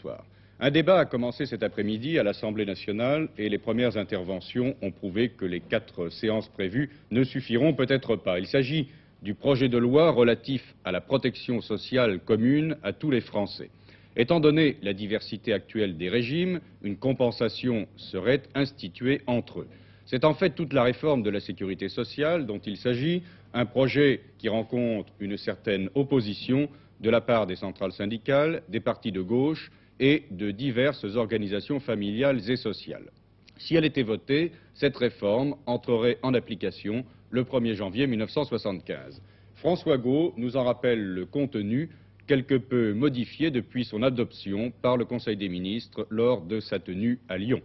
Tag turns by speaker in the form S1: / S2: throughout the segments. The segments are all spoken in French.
S1: bonsoir. Un débat a commencé cet après-midi à l'Assemblée nationale et les premières interventions ont prouvé que les 4 séances prévues ne suffiront peut-être pas. Il s'agit du projet de loi relatif à la protection sociale commune à tous les Français. Étant donné la diversité actuelle des régimes, une compensation serait instituée entre eux. C'est en fait toute la réforme de la sécurité sociale dont il s'agit, un projet qui rencontre une certaine opposition de la part des centrales syndicales, des partis de gauche et de diverses organisations familiales et sociales. Si elle était votée, cette réforme entrerait en application le 1er janvier 1975. François Got nous en rappelle le contenu, quelque peu modifié depuis son adoption par le Conseil des ministres lors de sa tenue à Lyon.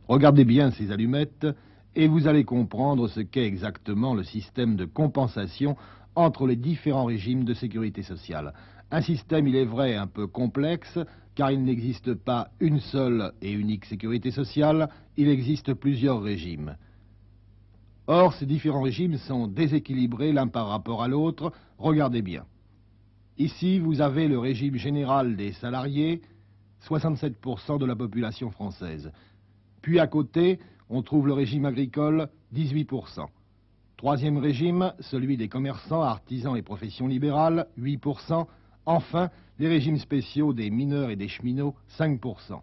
S2: Regardez bien ces allumettes et vous allez comprendre ce qu'est exactement le système de compensation entre les différents régimes de sécurité sociale. Un système, il est vrai, un peu complexe, car il n'existe pas une seule et unique sécurité sociale, il existe plusieurs régimes. Or, ces différents régimes sont déséquilibrés l'un par rapport à l'autre. Regardez bien. Ici, vous avez le régime général des salariés, 67% de la population française. Puis à côté, on trouve le régime agricole, 18%. Troisième régime, celui des commerçants, artisans et professions libérales, 8%. Enfin, les régimes spéciaux des mineurs et des cheminots, 5%.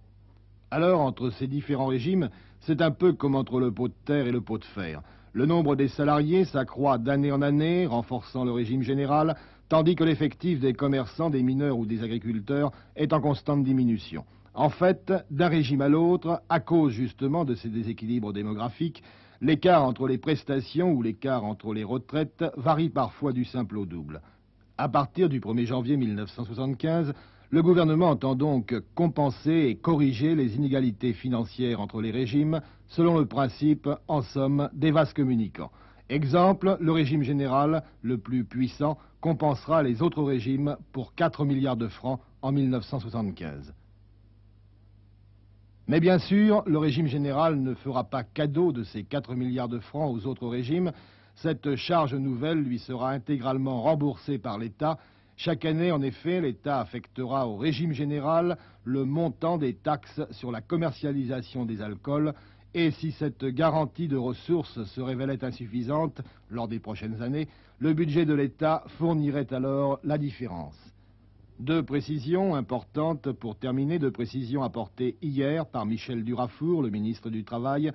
S2: Alors, entre ces différents régimes, c'est un peu comme entre le pot de terre et le pot de fer. Le nombre des salariés s'accroît d'année en année, renforçant le régime général, tandis que l'effectif des commerçants, des mineurs ou des agriculteurs est en constante diminution. En fait, d'un régime à l'autre, à cause justement de ces déséquilibres démographiques, l'écart entre les prestations ou l'écart entre les retraites varie parfois du simple au double. À partir du 1er janvier 1975, le gouvernement entend donc compenser et corriger les inégalités financières entre les régimes selon le principe, en somme, des vases communicants. Exemple, le régime général, le plus puissant, compensera les autres régimes pour 4 milliards de francs en 1975. Mais bien sûr, le régime général ne fera pas cadeau de ces 4 milliards de francs aux autres régimes. Cette charge nouvelle lui sera intégralement remboursée par l'État. Chaque année, en effet, l'État affectera au régime général le montant des taxes sur la commercialisation des alcools. Et si cette garantie de ressources se révélait insuffisante lors des prochaines années, le budget de l'État fournirait alors la différence. Deux précisions importantes pour terminer, deux précisions apportées hier par Michel Durafour, le ministre du Travail.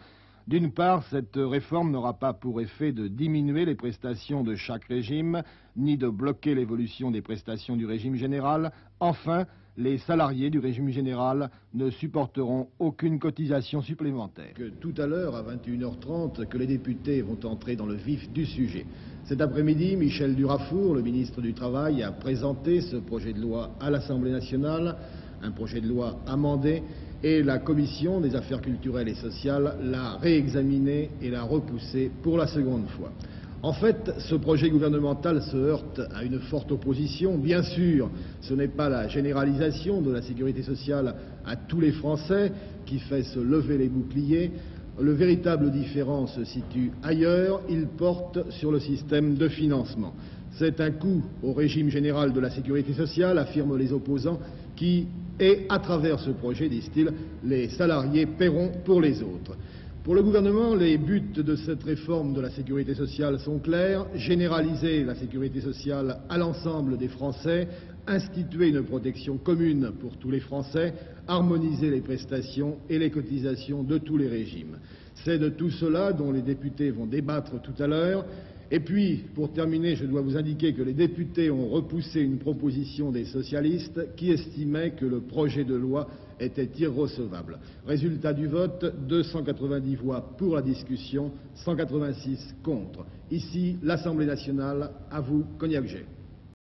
S2: D'une part, cette réforme n'aura pas pour effet de diminuer les prestations de chaque régime, ni de bloquer l'évolution des prestations du régime général. Enfin, les salariés du régime général ne supporteront aucune cotisation supplémentaire.
S3: Tout à l'heure, à 21h30, que les députés vont entrer dans le vif du sujet. Cet après-midi, Michel Durafour, le ministre du Travail, a présenté ce projet de loi à l'Assemblée nationale, un projet de loi amendé, et la Commission des affaires culturelles et sociales l'a réexaminé et l'a repoussé pour la seconde fois. En fait, ce projet gouvernemental se heurte à une forte opposition. Bien sûr, ce n'est pas la généralisation de la sécurité sociale à tous les Français qui fait se lever les boucliers. Le véritable différend se situe ailleurs, il porte sur le système de financement. C'est un coup au régime général de la sécurité sociale, affirment les opposants, et à travers ce projet, disent-ils, les salariés paieront pour les autres. Pour le gouvernement, les buts de cette réforme de la sécurité sociale sont clairs. Généraliser la sécurité sociale à l'ensemble des Français, instituer une protection commune pour tous les Français, harmoniser les prestations et les cotisations de tous les régimes. C'est de tout cela dont les députés vont débattre tout à l'heure. Et puis, pour terminer, je dois vous indiquer que les députés ont repoussé une proposition des socialistes qui estimaient que le projet de loi était irrecevable. Résultat du vote, 290 voix pour la discussion, 186 contre. Ici, l'Assemblée nationale, à vous, Cognac-Jet.